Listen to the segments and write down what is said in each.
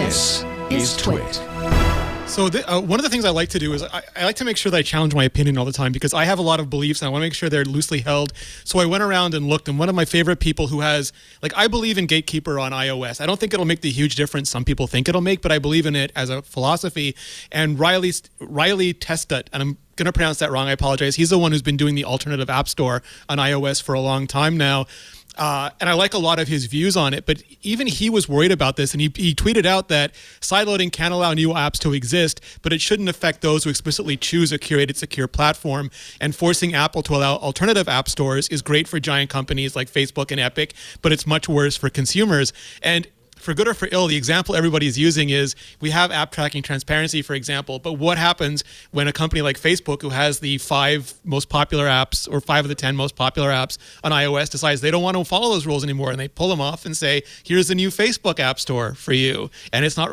This is TWiT. So one of the things I like to do is I like to make sure that I challenge my opinion all the time, because I have a lot of beliefs and I want to make sure they're loosely held. So I went around and looked, and one of my favorite people who has, I believe in Gatekeeper on iOS. I don't think it'll make the huge difference some people think it'll make, but I believe in it as a philosophy. And Riley Testut, and I'm going to pronounce that wrong, I apologize. He's the one who's been doing the alternative app store on iOS for a long time now. And I like a lot of his views on it, but even he was worried about this, and he tweeted out that sideloading can allow new apps to exist, but it shouldn't affect those who explicitly choose a curated, secure platform. And forcing Apple to allow alternative app stores is great for giant companies like Facebook and Epic, but it's much worse for consumers. And for good or for ill, the example everybody's using is we have app tracking transparency, for example, but what happens when a company like Facebook, who has the 5 most popular apps or 5 of the 10 most popular apps on iOS, decides they don't want to follow those rules anymore, and they pull them off and say, here's the new Facebook app store for you. And it's not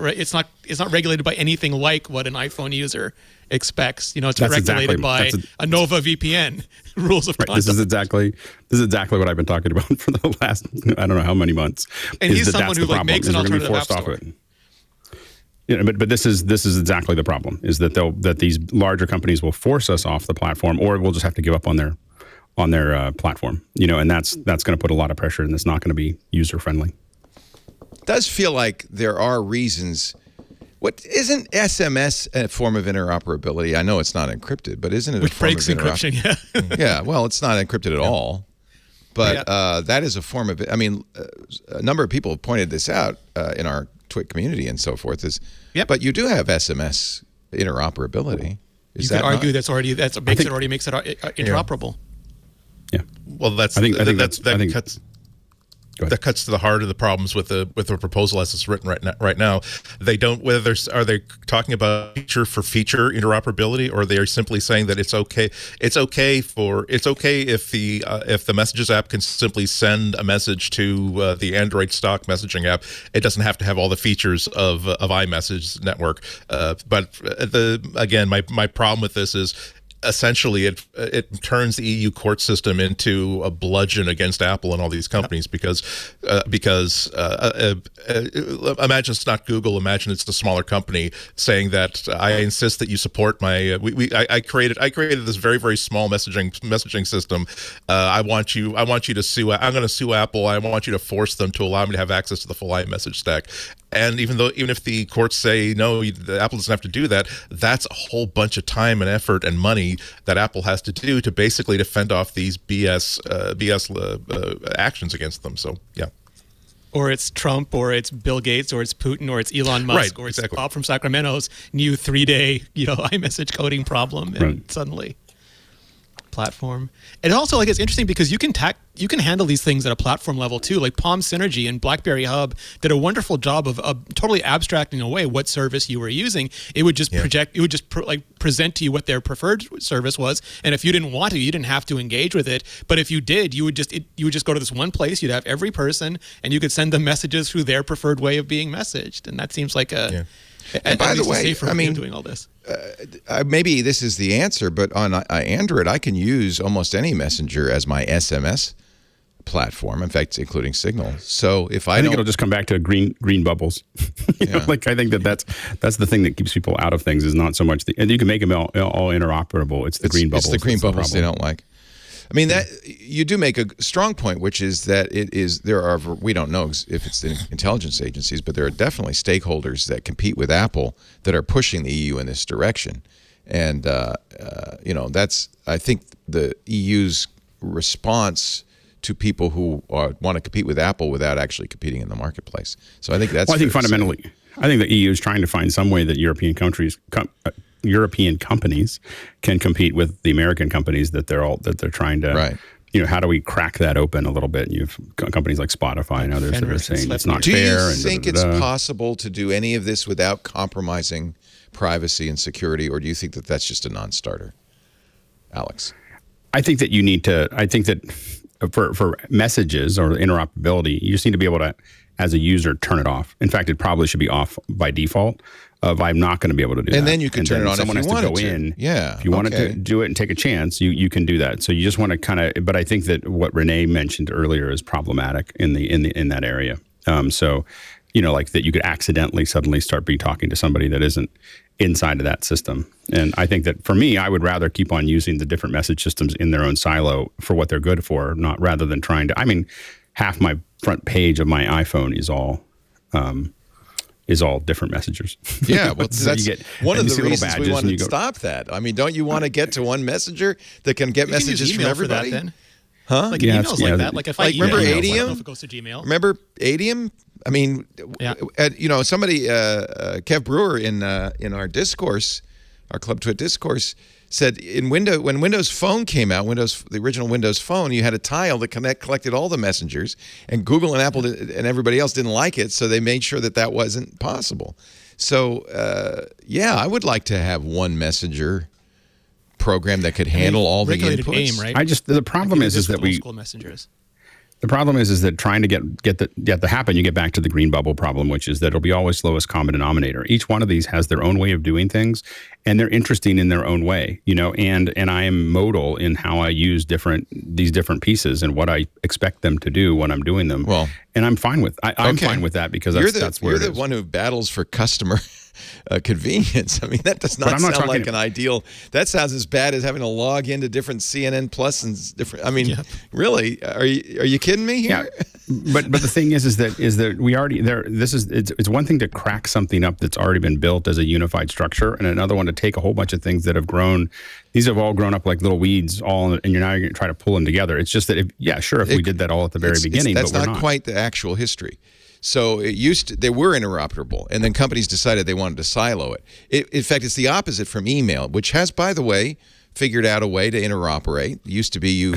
regulated by anything like what an iPhone user expects. It's regulated by a Nova VPN rules of conduct. This is exactly what I've been talking about for the last, I don't know how many months. And he's someone who makes an alternative app store. But this is exactly the problem, is that these larger companies will force us off the platform, or we'll just have to give up on their platform. And that's going to put a lot of pressure, and it's not going to be user friendly. It does feel like there are reasons. What isn't SMS a form of interoperability? I know it's not encrypted, but isn't it Which a form breaks of encryption? Yeah. Yeah. Well, it's not encrypted at all, but that is a form of it. I mean, a number of people have pointed this out in our TWiT community and so forth. But you do have SMS interoperability. You could argue that makes it interoperable. Yeah. Well, that cuts to the heart of the problems with the proposal as it's written right now. They don't, are they talking about feature for feature interoperability, or they are simply saying that it's okay if the Messages app can simply send a message to the Android stock messaging app. It doesn't have to have all the features of iMessage network. But my problem with this is, essentially, it turns the EU court system into a bludgeon against Apple and all these companies because imagine it's not Google. Imagine it's the smaller company saying that I insist that you support my. I created this very, very small messaging system. I want you to sue. I'm going to sue Apple. I want you to force them to allow me to have access to the full iMessage stack. And even if the courts say no, Apple doesn't have to do that, that's a whole bunch of time and effort and money that Apple has to do to basically defend off these BS actions against them. So yeah. Or it's Trump, or it's Bill Gates, or it's Putin, or it's Elon Musk, or it's Bob from Sacramento's new 3-day iMessage coding problem, and suddenly platform. And also, it's interesting because you can handle these things at a platform level too. Like Palm Synergy and BlackBerry Hub did a wonderful job of totally abstracting away what service you were using. It would just present to you what their preferred service was, and if you didn't want to, you didn't have to engage with it. But if you did, you would just go to this one place. You'd have every person, and you could send them messages through their preferred way of being messaged. And that seems like And by the way, doing all this. Maybe this is the answer, but on Android, I can use almost any messenger as my SMS platform. In fact, including Signal. So if I think it'll just come back to green bubbles. I think that's the thing that keeps people out of things, is not so much and you can make them all interoperable. It's the green bubbles. It's the green bubbles they don't like. I mean, that you do make a strong point, which is that we don't know if it's the intelligence agencies, but there are definitely stakeholders that compete with Apple that are pushing the EU in this direction. And, that's, I think, the EU's response to people who want to compete with Apple without actually competing in the marketplace. So I think that's fundamentally, I think the EU is trying to find some way that European companies can compete with the American companies that they're trying to. Right. How do we crack that open a little bit? You have companies like Spotify and others that are saying it's not fair. Do you think it's possible to do any of this without compromising privacy and security, or do you think that that's just a non-starter, Alex? I think that you need to. I think that for messages or interoperability, you just need to be able to, as a user, turn it off. In fact, it probably should be off by default. I'm not going to be able to do that. And then you can turn it on if you wanted to. Yeah. If you wanted to do it and take a chance, you can do that. So you just want to kind of, but I think that what Rene mentioned earlier is problematic in that area. So like that you could accidentally suddenly start talking to somebody that isn't inside of that system. And I think that for me, I would rather keep on using the different message systems in their own silo for what they're good for, not rather than trying to. I mean, half my front page of my iPhone is all different messengers. Yeah, well, So that's you get, one of you the see little reasons we badges want and you to go, stop that. I mean, don't you want to get to one messenger that can get You can use messages from email for everybody? that, then. Huh? Like Yeah, an it's- email's like yeah, that. Like if I like, email remember you, I don't know Adium? if it goes to Gmail. Remember Adium? I mean, Yeah. Somebody, Kev Brewer in our discourse, our Club Twit discourse, said when Windows Phone came out, the original Windows Phone, you had a tile that collected all the messengers, and Google and Apple and everybody else didn't like it, so they made sure that wasn't possible. So, I would like to have one messenger program that could handle all the regulated inputs. AIM, right? the problem Like is for that old we. school messengers. The problem is that trying to get that to happen, you get back to the green bubble problem, which is that it'll be always lowest common denominator. Each one of these has their own way of doing things, and they're interesting in their own way, And I am modal in how I use these different pieces and what I expect them to do when I'm doing them. Well, and I'm fine with I'm okay. fine with that because that's where you're it the is. one who battles for customer convenience. I mean, that does not I'm not sound talking- like an ideal. That sounds as bad as having to log into different CNN Plus and different. I mean, really, are you kidding me here? Yeah, but the thing is that we already there. It's one thing to crack something up that's already been built as a unified structure, and another one to take a whole bunch of things that have grown. These have all grown up like little weeds, and you're now going to try to pull them together. It's just that if we did that all at the very beginning, that's but we're not quite the actual history. So they were interoperable, and then companies decided they wanted to silo it. In fact, it's the opposite from email, which has, by the way, figured out a way to interoperate. It used to be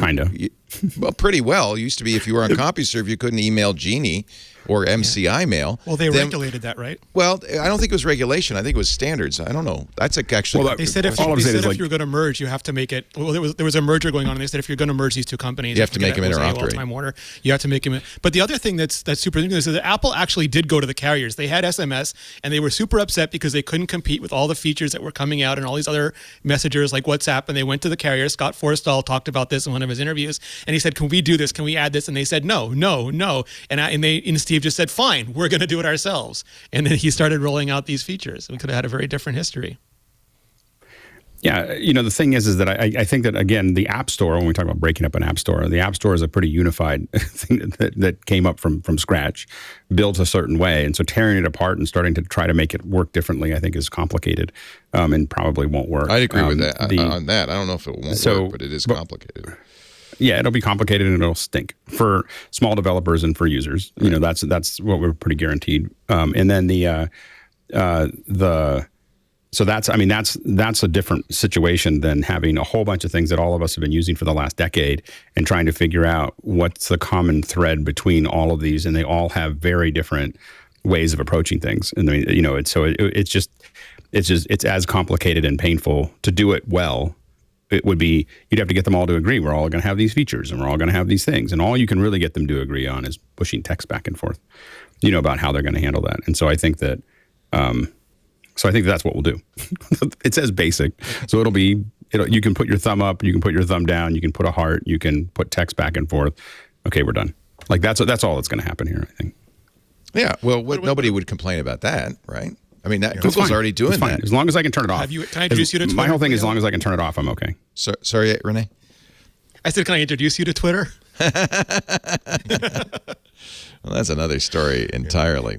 well, pretty well. It used to be if you were on CompuServe, you couldn't email Genie or MCI mail. Well, they regulated that, right? Well, I don't think it was regulation. I think it was standards. I don't know. That's actually. Well, They said if all I'm saying is, if like- you're going to merge, you have to make it. Well, there was a merger going on, and they said if you're going to merge these two companies, You have to make them it was AOL, interoperate. Time Warner, you have to make them. But the other thing that's super interesting is that Apple actually did go to the carriers. They had SMS, and they were super upset because they couldn't compete with all the features that were coming out and all these other messengers like WhatsApp. And they went to the carriers. Scott Forstall talked about this in one of his interviews, and he said, "Can we do this? Can we add this?" And they said, "No, no, no." And Steve just said, "Fine, we're going to do it ourselves." And then he started rolling out these features. We could have had a very different history. Yeah, the thing is that I think that, again, the App Store, when we talk about breaking up an App Store, the App Store is a pretty unified thing that came up from scratch, built a certain way. And so tearing it apart and starting to try to make it work differently, I think, is complicated and probably won't work. I'd agree with that. On that, I don't know if it won't work, but it is complicated. Yeah, it'll be complicated and it'll stink for small developers and for users. Right. That's what we're pretty guaranteed. And then so that's a different situation than having a whole bunch of things that all of us have been using for the last decade and trying to figure out what's the common thread between all of these, and they all have very different ways of approaching things. And it's as complicated and painful to do it well. It would be, you'd have to get them all to agree. We're all going to have these features and we're all going to have these things. And all you can really get them to agree on is pushing text back and forth, about how they're going to handle that. And so I think that, that's what we'll do. It says basic. So you can put your thumb up, you can put your thumb down, you can put a heart, you can put text back and forth. Okay, we're done. Like that's all that's going to happen here, I think. Yeah. Well, nobody would complain about that, right? I mean, Google's fine. already doing It's fine. that. As long as I can turn it off. Can I introduce you to Twitter? My whole thing is, as long as I can turn it off, I'm okay. Sorry, Rene? I said, can I introduce you to Twitter? Well, that's another story entirely.